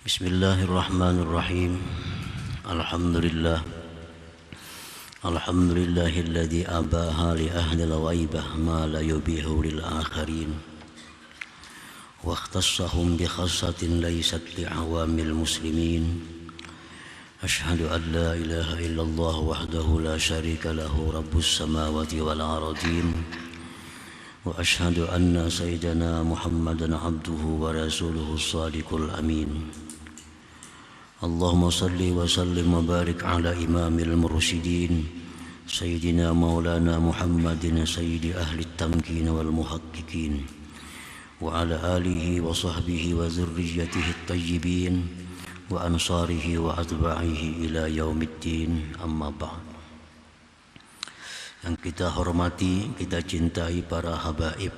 Bismillahirrahmanirrahim. Alhamdulillah. Alhamdulillahilladzi abaha li ahli al-ghaibah ma la yubihu lil akharin. Wa ikhtassahum bi khassatin laysat li awamil muslimin. Ashhadu an la ilaha illallah wahdahu la syarika lahu rabbus samawati wal ardin. Wa ashhadu anna sayyidana Muhammadan abduhu wa rasuluhu as-sadiqul amin. Allahumma salli wa sallim wa barik ala imamil mursyidin Sayyidina maulana Muhammadin sayyidi ahli tamkin wal muhaqqiqin wa ala alihi wa sahbihi wa zurriyyatihi at-tayyibin wa ansarihi wa atba'ihi ila yaumiddin, amma ba'd. Yang kita hormati, kita cintai para habaib,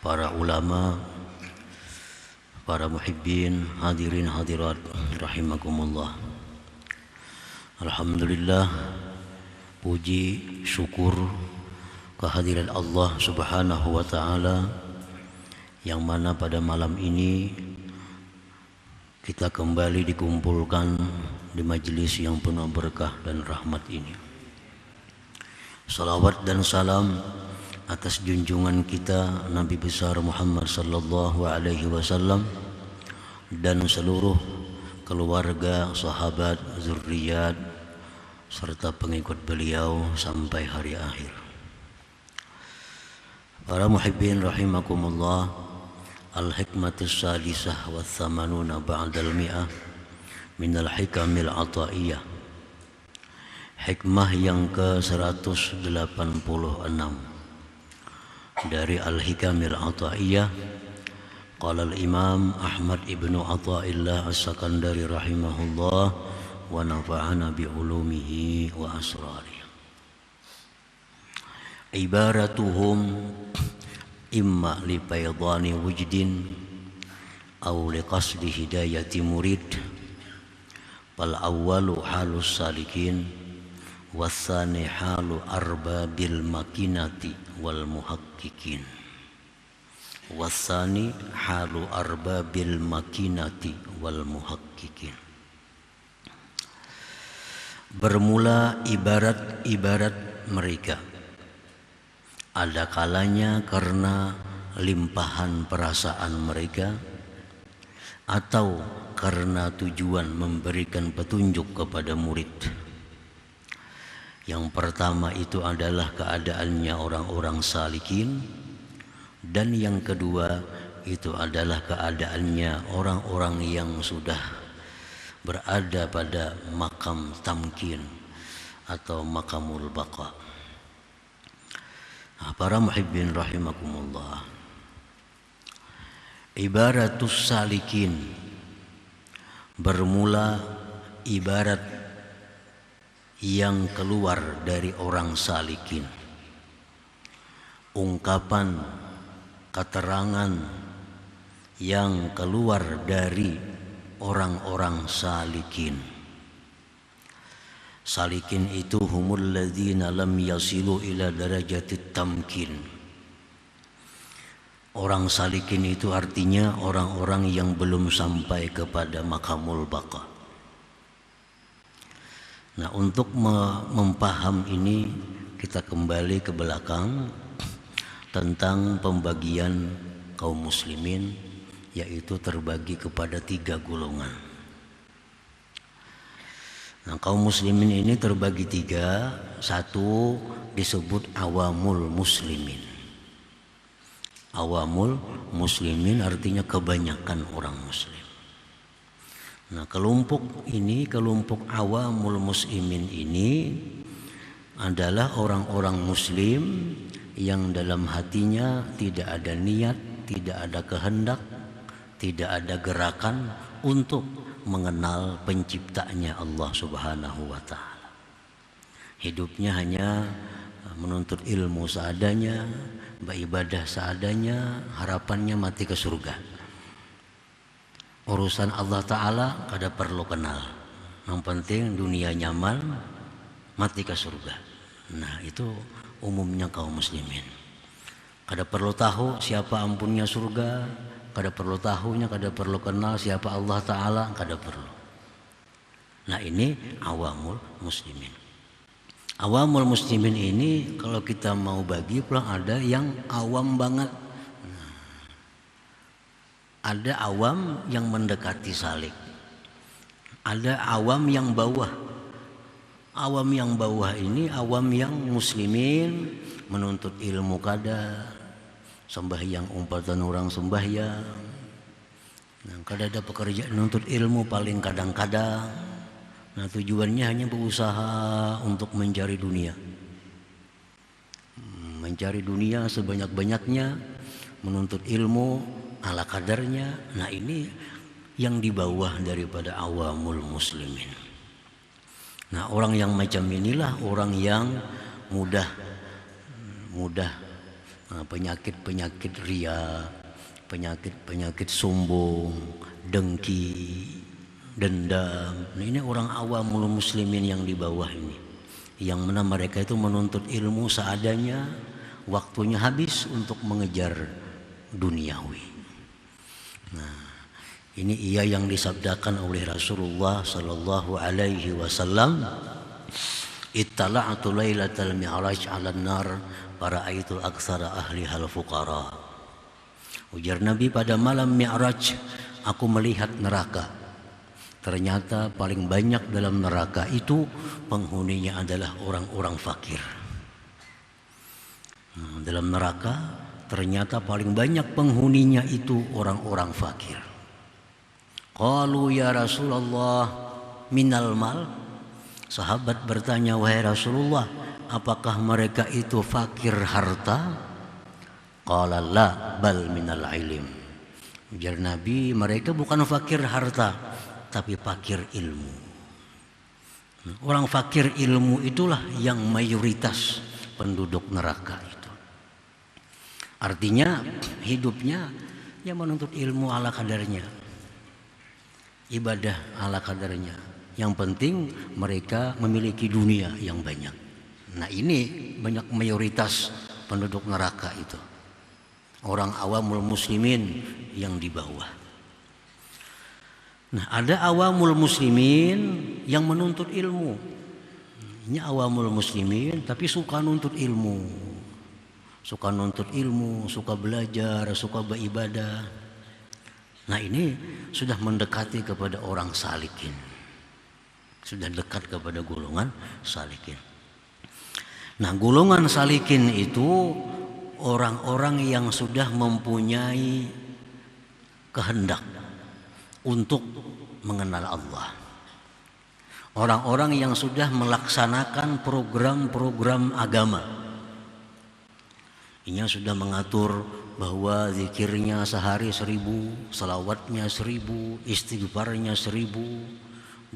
para ulama, para muhibbin, hadirin hadirat rahimakumullah. Alhamdulillah, puji syukur kehadiran Allah Subhanahu wa taala yang mana pada malam ini kita kembali dikumpulkan di majelis yang penuh berkah dan rahmat ini. Salawat dan salam atas junjungan kita Nabi besar Muhammad sallallahu alaihi wasallam dan seluruh keluarga, sahabat, zurriyat serta pengikut beliau sampai hari akhir. Para muhibbin rahimakumullah, al-hikmatus sadisah wa thamanuna ba'dal mi'ah minal hikamil ataiyah. Hikmah yang ke-186 dari Al-Hikamil Ata'iyah. Qala al-Imam Ahmad ibnu Atha'illah as-Sakandari rahimahullah wa nafa'ana bi'ulumihi wa asrari. Ibaratuhum imma li faydani wujdin aw li qasdi hidayati murid. Fal awwalu halus salikin wasani halu arbabil makinati wal muhaqqiqin. Wasani halu arbabil makinati wal muhaqqiqin. Bermula ibarat-ibarat mereka, ada kalanya karena limpahan perasaan mereka atau karena tujuan memberikan petunjuk kepada murid. Yang pertama itu adalah keadaannya orang-orang salikin, dan yang kedua itu adalah keadaannya orang-orang yang sudah berada pada makam tamkin atau makamul baqa. Para muhibbin rahimakumullah, ibaratus salikin bermula ibarat yang keluar dari orang salikin, ungkapan keterangan yang keluar dari orang-orang salikin. Salikin itu humul ladzina lam yasilu ila darajatit tamkin. Orang salikin itu artinya orang-orang yang belum sampai kepada makamul baqa. Nah, untuk mempaham ini kita kembali ke belakang tentang pembagian kaum muslimin, yaitu terbagi kepada 3 golongan. Nah, kaum muslimin ini terbagi 3. Satu disebut awamul muslimin. Awamul muslimin artinya kebanyakan orang muslim. Nah, kelompok awamul muslimin ini adalah orang-orang muslim yang dalam hatinya tidak ada niat, tidak ada kehendak, tidak ada gerakan untuk mengenal penciptanya Allah Subhanahu wa ta'ala. Hidupnya hanya menuntut ilmu seadanya, beribadah seadanya, harapannya mati ke surga. Urusan Allah Ta'ala kada perlu kenal, yang penting dunia nyaman, mati ke surga. Nah, itu umumnya kaum muslimin. Kada perlu tahu siapa ampunnya surga, kada perlu tahunya, kada perlu kenal siapa Allah Ta'ala, kada perlu. Nah ini awamul muslimin. Awamul muslimin ini kalau kita mau bagi pulang ada yang awam banget. Ada awam yang mendekati salik. Ada awam yang bawah. Awam yang bawah ini awam yang muslimin, menuntut ilmu kada, sembahyang umpatan orang sembahyang. Nah, kada ada pekerjaan menuntut ilmu paling kadang-kadang. Nah, tujuannya hanya berusaha untuk mencari dunia. Mencari dunia sebanyak-banyaknya, menuntut ilmu ala kadarnya. Nah, ini yang di bawah daripada awamul muslimin. Nah, orang yang macam inilah orang yang mudah penyakit ria, penyakit sombong, dengki, dendam. Nah, ini orang awamul muslimin yang di bawah ini, yang mana mereka itu menuntut ilmu seadanya, waktunya habis untuk mengejar duniawi. Nah, ini ia yang disabdakan oleh Rasulullah sallallahu alaihi wasallam, ittala'tu lailatal mi'raj 'alan nar fara'aitu aktsara ahlihal fuqara. Ujar Nabi, pada malam Mi'raj aku melihat neraka. Ternyata paling banyak dalam neraka itu penghuninya adalah orang-orang fakir. Nah, dalam neraka ternyata paling banyak penghuninya itu orang-orang fakir. Qalu ya Rasulullah minal mal. Sahabat bertanya, wahai Rasulullah, apakah mereka itu fakir harta? Qala la bal minal ilm. Ujar Nabi, mereka bukan fakir harta, tapi fakir ilmu. Orang fakir ilmu itulah yang mayoritas penduduk neraka itu. Artinya hidupnya ya menuntut ilmu ala kadarnya, ibadah ala kadarnya. Yang penting mereka memiliki dunia yang banyak. Nah, ini banyak mayoritas penduduk neraka itu. Orang awamul muslimin yang di bawah. Nah, ada awamul muslimin yang menuntut ilmu. Ini awamul muslimin tapi suka nuntut ilmu. Suka nuntut ilmu, suka belajar, suka beribadah. Nah, ini sudah mendekati kepada orang salikin. Sudah dekat kepada golongan salikin. Nah, golongan salikin itu orang-orang yang sudah mempunyai kehendak untuk mengenal Allah. Orang-orang yang sudah melaksanakan program-program agama. Ini sudah mengatur bahwa zikirnya sehari 1000, salawatnya 1000, istighfarnya 1000.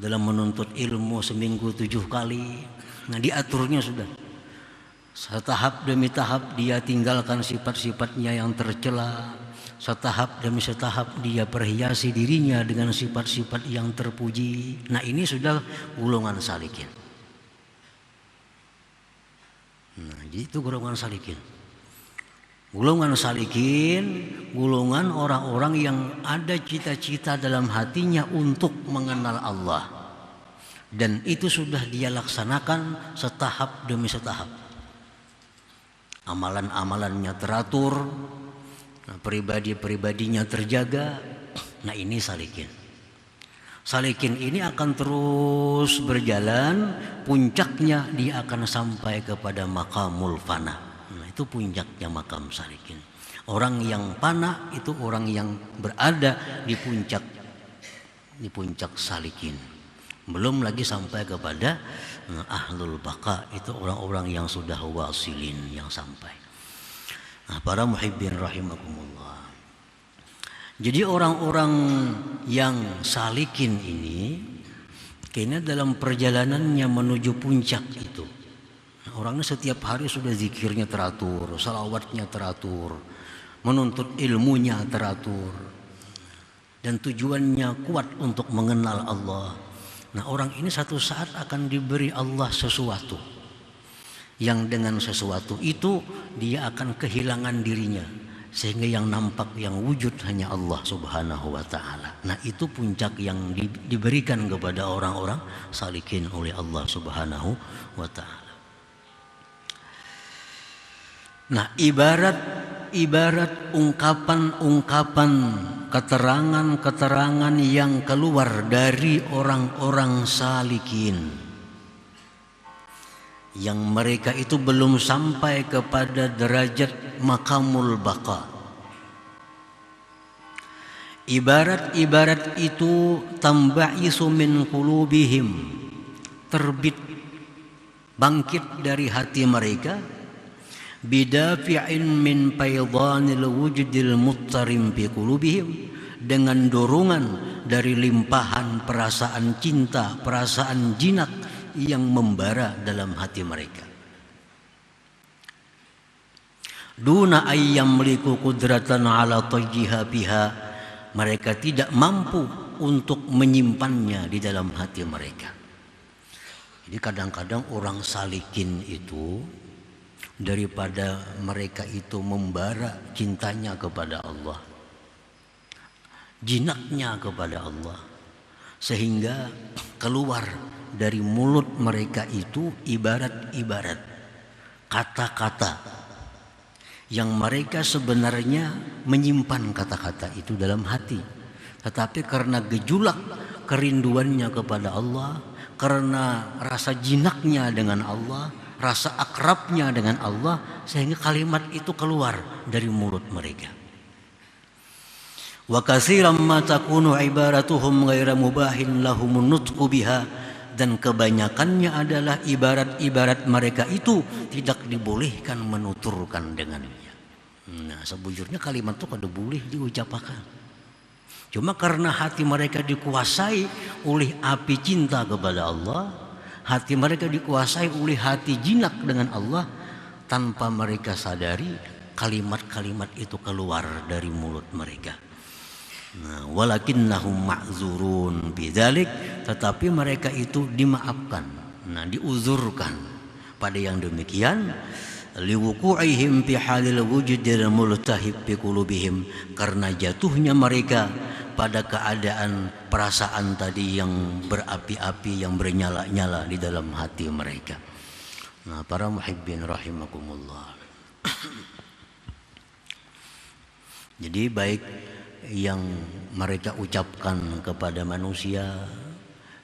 Dalam menuntut ilmu seminggu 7 kali. Nah, diaturnya sudah. Setahap demi tahap dia tinggalkan sifat-sifatnya yang tercela. Setahap demi setahap dia perhiasi dirinya dengan sifat-sifat yang terpuji. Nah, ini sudah golongan salikin. Nah, jadi itu golongan salikin. Golongan salikin, golongan orang-orang yang ada cita-cita dalam hatinya untuk mengenal Allah. Dan itu sudah dia laksanakan setahap demi setahap. Amalan-amalannya teratur, pribadi-pribadinya terjaga. Nah, ini salikin. Salikin ini akan terus berjalan, puncaknya dia akan sampai kepada maqamul fana. Nah, itu puncaknya makam salikin. Orang yang fana itu orang yang berada di puncak salikin. Belum lagi sampai kepada ahlul baqa, itu orang-orang yang sudah wasilin, yang sampai. Nah, para muhibbin rahimakumullah. Jadi orang-orang yang salikin ini kayaknya dalam perjalanannya menuju puncak itu, orangnya setiap hari sudah zikirnya teratur, salawatnya teratur, menuntut ilmunya teratur, dan tujuannya kuat untuk mengenal Allah. Nah, orang ini satu saat akan diberi Allah sesuatu, yang dengan sesuatu itu dia akan kehilangan dirinya, sehingga yang nampak, yang wujud hanya Allah Subhanahu wa ta'ala. Nah, itu puncak yang diberikan kepada orang-orang salikin oleh Allah Subhanahu wa ta'ala. Nah, ibarat ungkapan-ungkapan, keterangan-keterangan yang keluar dari orang-orang salikin, yang mereka itu belum sampai kepada derajat maqamul baqa. Ibarat-ibarat itu tamba'isu min qulubihim, terbit, bangkit dari hati mereka, bidafi'in min faydhanil wujudil muttarim fi qulubihim, dengan dorongan dari limpahan perasaan cinta, perasaan jinak yang membara dalam hati mereka. Duna ayyam liku qudratan ala tayyiha biha, mereka tidak mampu untuk menyimpannya di dalam hati mereka. Jadi kadang-kadang orang salikin itu, daripada mereka itu membara cintanya kepada Allah, jinaknya kepada Allah, sehingga keluar dari mulut mereka itu ibarat-ibarat, kata-kata yang mereka sebenarnya menyimpan kata-kata itu dalam hati, tetapi karena gejolak kerinduannya kepada Allah, karena rasa jinaknya dengan Allah, rasa akrabnya dengan Allah, sehingga kalimat itu keluar dari mulut mereka. Wa katsiran ma takunu ibaratuhum ghaira mubahin lahumun nutqu biha, dan kebanyakannya adalah ibarat-ibarat mereka itu tidak dibolehkan menuturkan dengannya. Nah, sebujurnya kalimat itu kada boleh diucapkan. Cuma karena hati mereka dikuasai oleh api cinta kepada Allah, hati mereka dikuasai oleh hati jinak dengan Allah, tanpa mereka sadari kalimat-kalimat itu keluar dari mulut mereka. Nah, walakinnahum ma'zurun bidzalik, tetapi mereka itu dimaafkan, nah diuzurkan pada yang demikian, liwuqu'ihim fi halil wujudil multahib fi qulubihim, karena jatuhnya mereka pada keadaan perasaan tadi yang berapi-api, yang bernyala-nyala di dalam hati mereka. Nah, para muhibbin rahimakumullah. Jadi baik yang mereka ucapkan kepada manusia,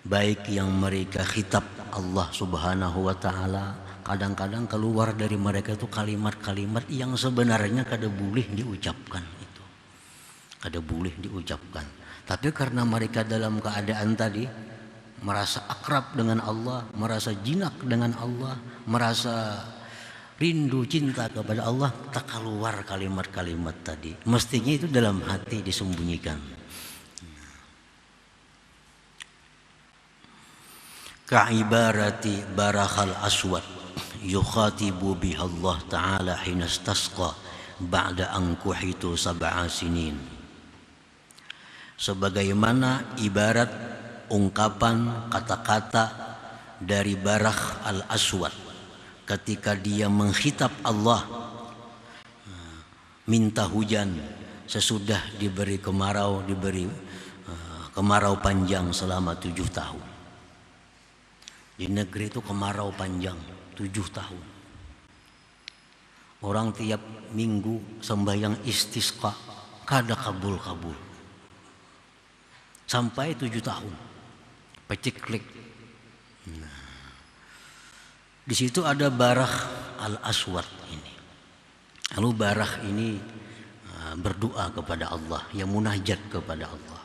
baik yang mereka khitab Allah Subhanahu wa ta'ala, kadang-kadang keluar dari mereka itu kalimat-kalimat yang sebenarnya kada boleh diucapkan itu. Kada boleh diucapkan. Tapi karena mereka dalam keadaan tadi merasa akrab dengan Allah, merasa jinak dengan Allah, merasa rindu cinta kepada Allah, tak keluar kalimat-kalimat tadi. Mestinya itu dalam hati disembunyikan. Ka'ibarati barakhal aswad yukhatibu biha Allah ta'ala hina istasqa ba'da an kuhitu sab'a sinin. Sebagaimana ibarat ungkapan kata-kata dari Barakh al-Aswad ketika dia menghitab Allah minta hujan sesudah diberi kemarau, kemarau panjang selama 7 tahun. Di negeri itu kemarau panjang 7 tahun. Orang tiap minggu sembahyang istisqa kada kabul-kabul. Sampai 7 tahun. Peciklik. Nah, di situ ada Barakh al-Aswad ini. Lalu Barakh ini berdoa kepada Allah, yang munajat kepada Allah.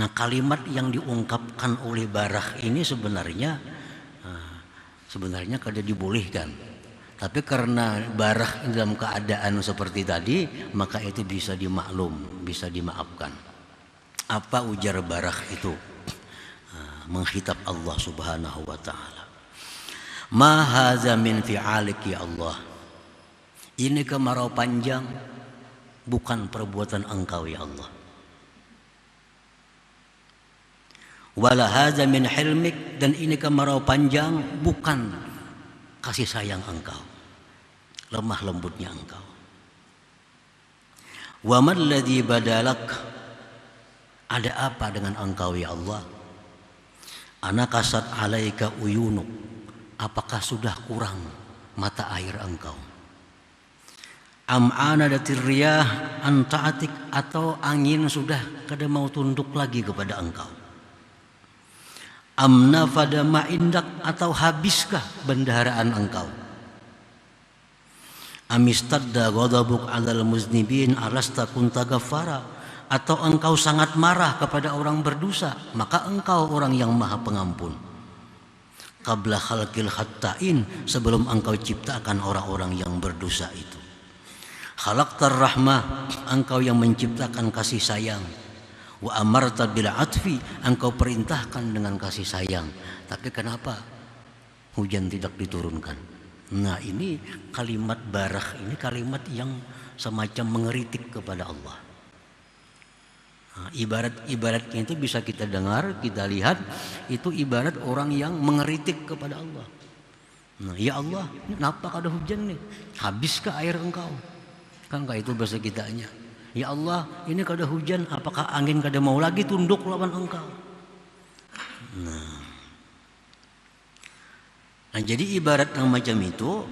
Nah, kalimat yang diungkapkan oleh Barakh ini sebenarnya kada dibolehkan. Tapi karena Barakh dalam keadaan seperti tadi, maka itu bisa dimaklum, bisa dimaafkan. Apa ujar Barakh itu? Menghitab Allah Subhanahu wa ta'ala. Ma hadza min fi'alik ya Allah. Ini kemarau panjang bukan perbuatan engkau ya Allah. Wala hadza min hilmik, dan ini kemarau panjang bukan kasih sayang engkau, lemah lembutnya engkau. Wa malladzi badalak, ada apa dengan engkau ya Allah? Ana kasat alaika uyunuk, apakah sudah kurang mata air engkau? Am anadatir riyah an ta'atik, atau angin sudah kada mau tunduk lagi kepada engkau? Am nafada ma indak, atau habiskah bendaharaan engkau? Amistadda ghadabuk 'alal muznibin alasta kunta ghaffara, atau engkau sangat marah kepada orang berdosa, maka engkau orang yang maha pengampun. Qabla khalqil khatta'in, sebelum engkau ciptakan orang-orang yang berdosa itu. Khalaqtar rahmah, engkau yang menciptakan kasih sayang. Wa amarta bil atfi, engkau perintahkan dengan kasih sayang. Tapi kenapa hujan tidak diturunkan? Nah, ini kalimat barah, ini kalimat yang semacam mengeritik kepada Allah. Nah, ibaratnya itu bisa kita dengar, kita lihat, itu ibarat orang yang mengeritik kepada Allah. Nah, ya Allah, kenapa ada hujan nih? Habiskah air engkau? Kan kayak itu bahasa kitanya. Ya Allah, ini kada hujan, apakah angin kada mau lagi tunduk lawan engkau? Nah, jadi ibarat yang macam itu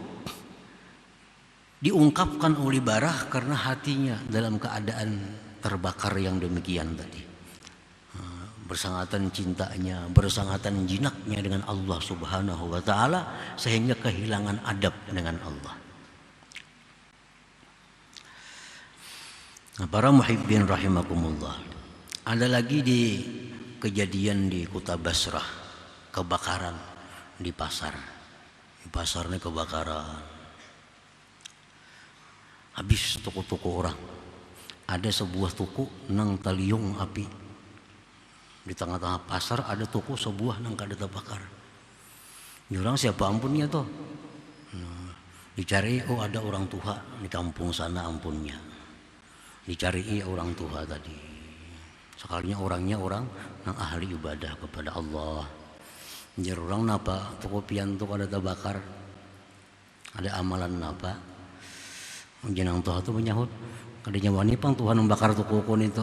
diungkapkan oleh Barah karena hatinya dalam keadaan terbakar yang demikian tadi. Bersangatan cintanya, bersangatan jinaknya dengan Allah Subhanahu wa ta'ala, sehingga kehilangan adab dengan Allah. Nah, para muhibbin rahimakumullah, ada lagi di kejadian di Kota Basrah, kebakaran di pasar. Di pasarnya kebakaran, habis toko-toko orang. Ada sebuah toko nang taliung api. Di tengah-tengah pasar ada toko sebuah nang kada terbakar. Orang siapa ampunnya tuh? Dicari, oh ada orang tua di kampung sana ampunnya. Dicari orang tua tadi. Sekalinya orangnya orang yang ahli ibadah kepada Allah. Jadi orang napa toko pian tu kada terbakar? Ada amalan napa? Jenang tua tu menyahut, kadanya wani pang Tuhan membakar toko kun itu.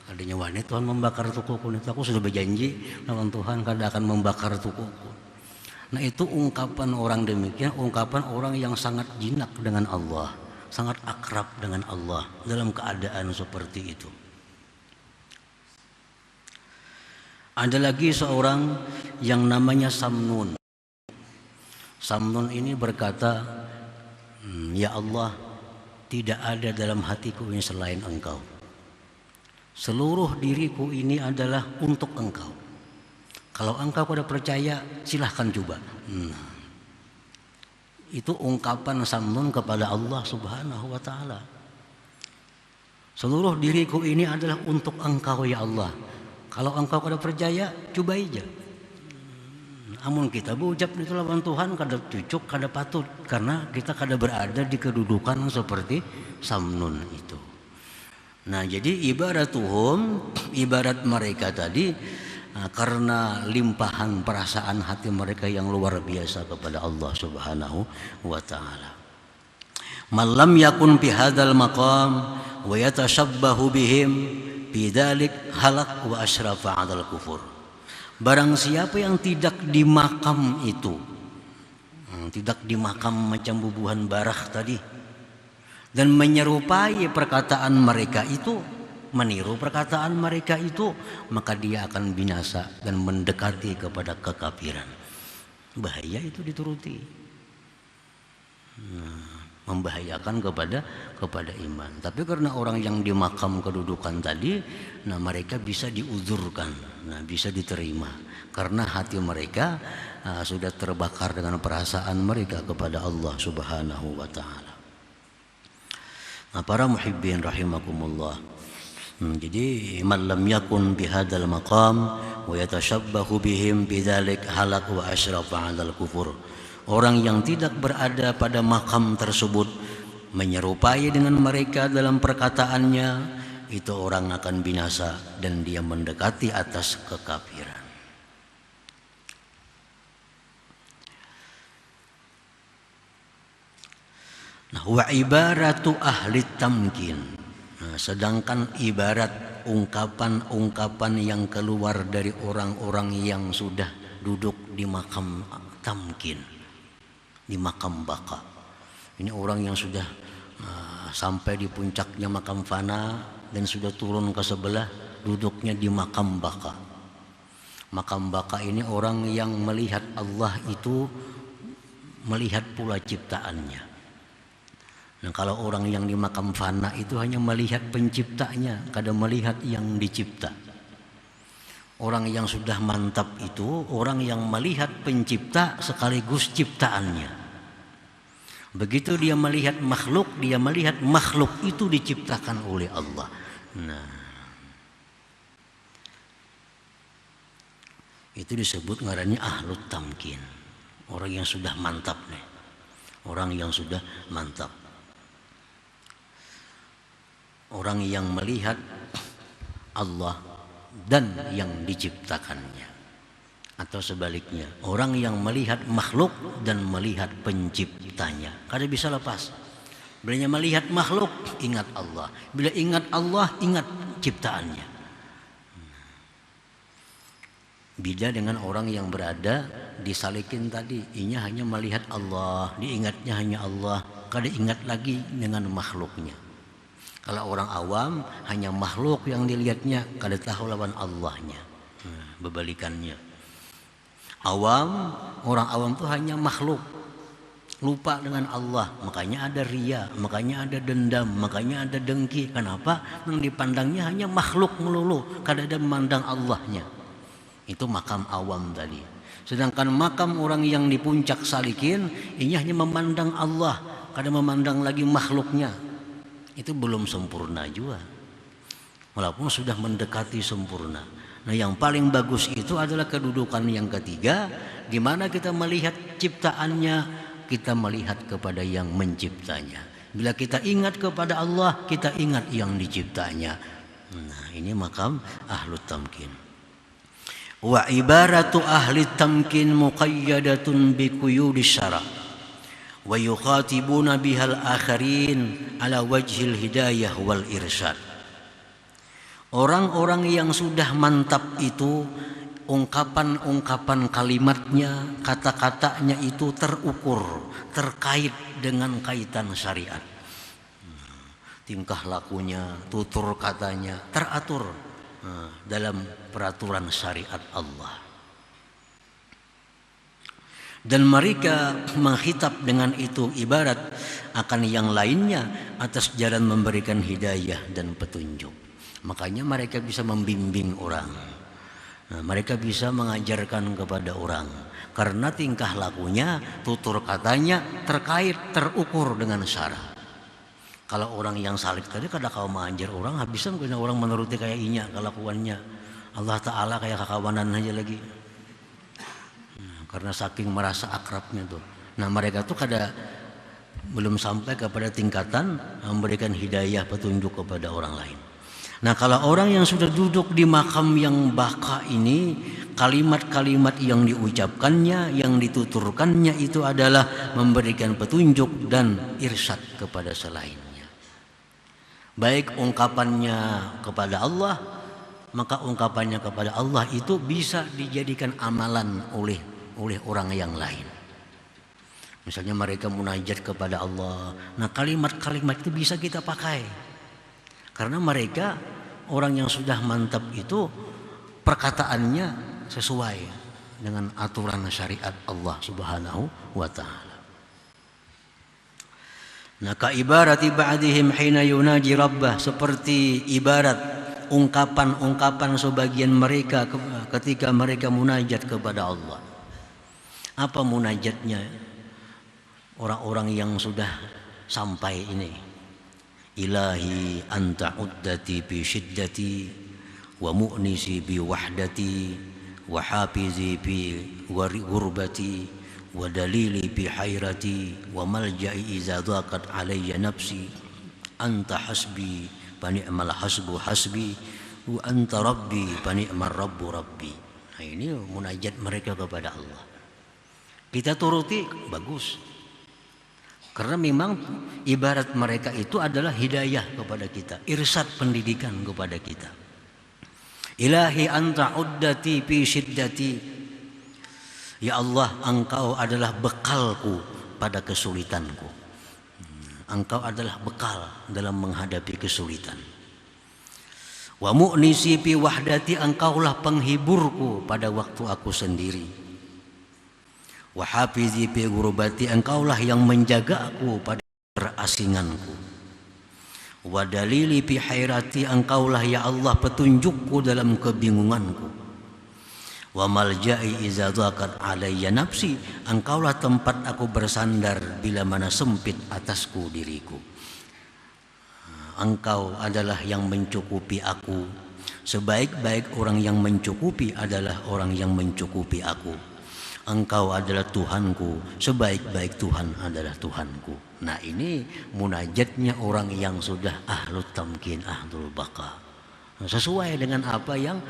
Kadanya wani Tuhan membakar toko kun itu. Aku sudah berjanji lawan Tuhan kada akan membakar toko kun. Nah, itu ungkapan orang demikian, ungkapan orang yang sangat jinak dengan Allah, sangat akrab dengan Allah dalam keadaan seperti itu. Ada lagi seorang yang namanya Samnun. Samnun ini berkata, ya Allah, tidak ada dalam hatiku ini selain engkau. Seluruh diriku ini adalah untuk engkau. Kalau engkau pada percaya, silahkan coba. Itu ungkapan Samnun kepada Allah Subhanahu wa ta'ala. Seluruh diriku ini adalah untuk engkau ya Allah. Kalau engkau pada percaya, coba aja. Amun kita berucap itu lawan Tuhan kada cucuk, kada patut, karena kita kada berada di kedudukan seperti Samnun itu. Nah, jadi ibarat mereka tadi, karena limpahan perasaan hati mereka yang luar biasa kepada Allah Subhanahu wa ta'ala. Malam yakun fi hadzal maqam wa yatashabbahu bihim bidzalik halak wa asyrafa 'alal kufur. Barang siapa yang tidak di makam itu, tidak di makam macam bubuhan Barah tadi, dan menyerupai perkataan mereka itu, meniru perkataan mereka itu, maka dia akan binasa dan mendekati kepada kekafiran. Bahaya itu dituruti. Membahayakan kepada iman. Tapi karena orang yang di makam kedudukan tadi, nah mereka bisa diuzurkan, nah bisa diterima karena hati mereka sudah terbakar dengan perasaan mereka kepada Allah Subhanahu wa ta'ala. Nah, para muhibbin rahimakumullah, jadi man lam yakun bihadzal maqam wa yatashabbahu bihim bidzalik halak wa asyrafa 'alal kufur. Orang yang tidak berada pada makam tersebut, menyerupai dengan mereka dalam perkataannya, itu orang akan binasa dan dia mendekati atas kekafiran. Nah, wa ibaratu ahli tamkin. Nah, sedangkan ibarat ungkapan-ungkapan yang keluar dari orang-orang yang sudah duduk di makam tamkin, di makam baka. Ini orang yang sudah sampai di puncaknya makam fana dan sudah turun ke sebelah, duduknya di makam baka. Makam baka ini orang yang melihat Allah itu melihat pula ciptaannya. Nah, kalau orang yang di makam fana itu hanya melihat penciptanya, kadang melihat yang dicipta. Orang yang sudah mantap itu orang yang melihat pencipta sekaligus ciptaannya. Begitu dia melihat makhluk itu diciptakan oleh Allah. Nah, itu disebut ngarannya ahlut tamkin. Orang yang sudah mantap nih. Orang yang sudah mantap. Orang yang melihat Allah dan yang diciptakannya. Atau sebaliknya, orang yang melihat makhluk dan melihat penciptanya. Kada bisa lepas. Bila melihat makhluk, ingat Allah. Bila ingat Allah, ingat ciptaannya. Beda dengan orang yang berada di salikin tadi, inya hanya melihat Allah, diingatnya hanya Allah, kada ingat lagi dengan makhluknya. Kalau orang awam hanya makhluk yang dilihatnya, kada tahu lawan Allahnya. Berbalikannya. Orang awam itu hanya makhluk, lupa dengan Allah, makanya ada ria, makanya ada dendam, makanya ada dengki. Kenapa? Yang dipandangnya hanya makhluk melulu, kada ada memandang Allahnya. Itu makam awam tadi. Sedangkan makam orang yang di puncak salikin, ini hanya memandang Allah, kada memandang lagi makhluknya. Itu belum sempurna juga, walaupun sudah mendekati sempurna. Nah, yang paling bagus itu adalah kedudukan yang ketiga, di mana kita melihat ciptaannya, kita melihat kepada yang menciptanya. Bila kita ingat kepada Allah, kita ingat yang diciptanya. Nah, ini makam ahlut tamkin. Wa ibaratu ahli tamkin muqayyadatun bi quyudis syara' wa yukhatibuna bihal akharin ala wajhil hidayah wal irsyad. Orang-orang yang sudah mantap itu ungkapan-ungkapan kalimatnya, kata-katanya itu terukur, terkait dengan kaitan syariat. Tingkah lakunya, tutur katanya teratur dalam peraturan syariat Allah. Dan mereka menghitab dengan itu ibarat akan yang lainnya atas jalan memberikan hidayah dan petunjuk. Makanya mereka bisa membimbing orang. Nah, mereka bisa mengajarkan kepada orang. Karena tingkah lakunya, tutur katanya terkait, terukur dengan syara. Kalau orang yang salik tadi kada kau mengajar orang, habisan kena orang menuruti kayak inya kelakuannya. Allah Ta'ala kayak kakawanan aja lagi. Karena saking merasa akrabnya tuh. Nah, mereka tuh belum sampai kepada tingkatan memberikan hidayah petunjuk kepada orang lain. Nah, kalau orang yang sudah duduk di makam yang baka ini, kalimat-kalimat yang diucapkannya, yang dituturkannya itu adalah memberikan petunjuk dan irsyad kepada selainnya. Baik ungkapannya kepada Allah, maka ungkapannya kepada Allah itu bisa dijadikan amalan oleh orang yang lain. Misalnya mereka munajat kepada Allah. Nah, kalimat-kalimat itu bisa kita pakai. Karena mereka orang yang sudah mantap itu perkataannya sesuai dengan aturan syariat Allah Subhanahu wa taala. Nah, ka ibarati ba'dihim hina yunaji rabbah, seperti ibarat ungkapan-ungkapan sebagian mereka ketika mereka munajat kepada Allah. Apa munajatnya orang-orang yang sudah sampai ini? Ilahi anta uddati bi syiddati wa mu'nisi bi wahdati wa hafizi bi gurbati wa dalili bi hayrati wa malja'i iza dhaqat alayya nafsi anta hasbi fa ni'mal hasbu hasbi wa anta rabbi fa ni'mar rabbu rabbi. Nah, ini munajat mereka kepada Allah. Kita turuti bagus. Karena memang ibarat mereka itu adalah hidayah kepada kita, irsyad pendidikan kepada kita. Ilahi anta uddati fi syiddati. Ya Allah, engkau adalah bekalku pada kesulitanku. Engkau adalah bekal dalam menghadapi kesulitan. Wa mu'nisi fi wahdati, engkaulah penghiburku pada waktu aku sendiri. Wa hafizi fi ghurubati, engkaulah yang menjaga aku pada terasinganku. Wa dalili fi hairati, engkaulah ya Allah petunjukku dalam kebingunganku. Wa malja'i iza dhaqat alayya nafsi, engkaulah tempat aku bersandar bila mana sempit atasku diriku. Engkau adalah yang mencukupi aku. Sebaik-baik orang yang mencukupi adalah orang yang mencukupi aku. Engkau adalah Tuhanku, sebaik-baik Tuhan adalah Tuhanku. Nah, ini munajatnya orang yang sudah ahlut tamkin, ahlul baqa. Sesuai dengan apa yang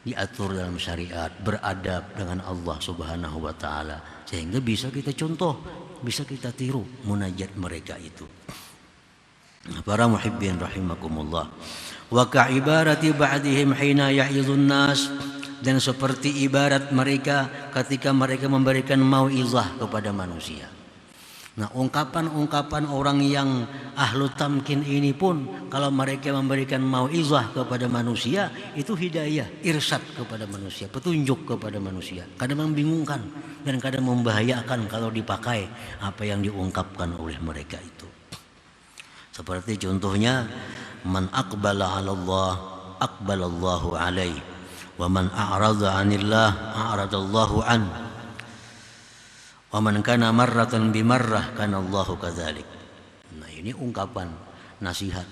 diatur dalam syariat, beradab dengan Allah Subhanahu wa taala, sehingga bisa kita contoh, bisa kita tiru munajat mereka itu. Para muhibbin rahimakumullah. Wa ka'ibarati ba'dihim hina ya'idhun nas, dan seperti ibarat mereka ketika mereka memberikan mau'izah kepada manusia. Nah, ungkapan-ungkapan orang yang ahlu tamkin ini pun kalau mereka memberikan mau'izah kepada manusia itu hidayah, irsyad kepada manusia, petunjuk kepada manusia. Kadang membingungkan dan kadang membahayakan kalau dipakai apa yang diungkapkan oleh mereka itu. Seperti contohnya, man aqbala 'ala Allah aqbalallahu alaihi, wa man a'rada 'anillah a'radallahu an, wa man kana marratan bimarrah kana Allahu kadzalik. Nah, ini ungkapan nasihat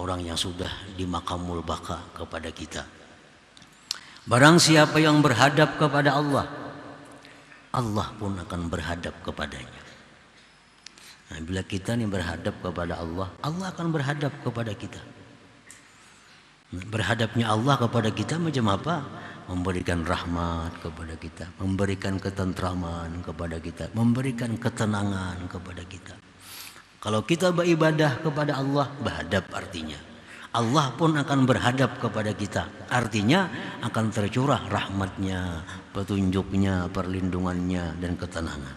orang yang sudah di maqamul baqa kepada kita. Barang siapa yang berhadap kepada Allah, Allah pun akan berhadap kepadanya. Nah, bila kita nih berhadap kepada Allah, Allah akan berhadap kepada kita. Berhadapnya Allah kepada kita macam apa? Memberikan rahmat kepada kita, memberikan ketentraman kepada kita, memberikan ketenangan kepada kita. Kalau kita beribadah kepada Allah, berhadap artinya Allah pun akan berhadap kepada kita. Artinya akan tercurah rahmatnya, petunjuknya, perlindungannya, dan ketenangan.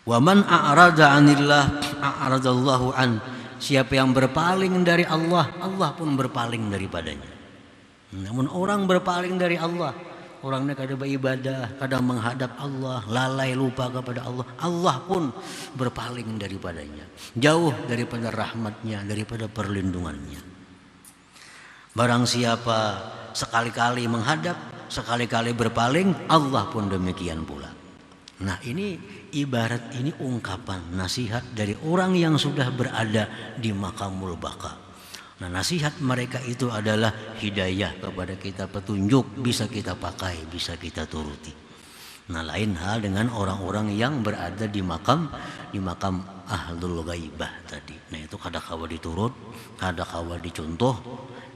Wa man a'rada 'anillah a'radallahu an. Siapa yang berpaling dari Allah, Allah pun berpaling daripadanya. Namun orang berpaling dari Allah, orangnya kadang beribadah, kadang menghadap Allah, lalai lupa kepada Allah, Allah pun berpaling daripadanya, jauh daripada rahmatnya, daripada perlindungannya. Barang siapa sekali-kali menghadap, sekali-kali berpaling, Allah pun demikian pula. Nah, ini ibarat ini ungkapan nasihat dari orang yang sudah berada di maqamul baqa. Nah, nasihat mereka itu adalah hidayah kepada kita, petunjuk, bisa kita pakai, bisa kita turuti. Nah, lain hal dengan orang-orang yang berada di makam ahlul ghaibah tadi. Nah, itu kadang-kala diturut, kadang-kala dicontoh,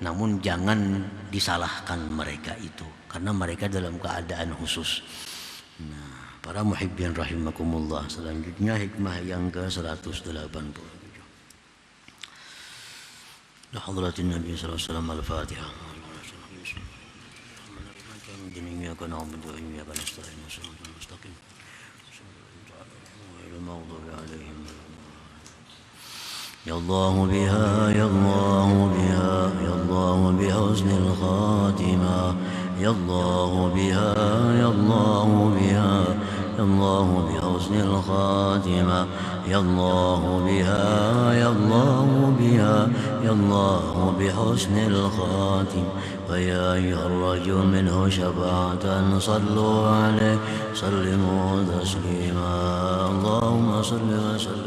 namun jangan disalahkan mereka itu karena mereka dalam keadaan khusus. Nah, para muhibbin rahimakumullah, selanjutnya hikmah yang ke-187. La hadratin Nabi sallallahu alaihi wasallam al-Fatihah. Iyyaka na'budu wa iyyaka nasta'in. Shiratal mustaqim. Ghairil maghdubi 'alaihim. Ya Allah biha, ya Allah biha, ya Allah bihusnil khatimah. Ya Allah biha, ya Allah biha, ya Allah bihusnil khatimah. Ya Allah biha, ya Allah biha, ya Allah bihusnil khatimah. ويا أيها الرجل منه شفاعة صلوا عليه سلموا تسليما اللهم صل وسلم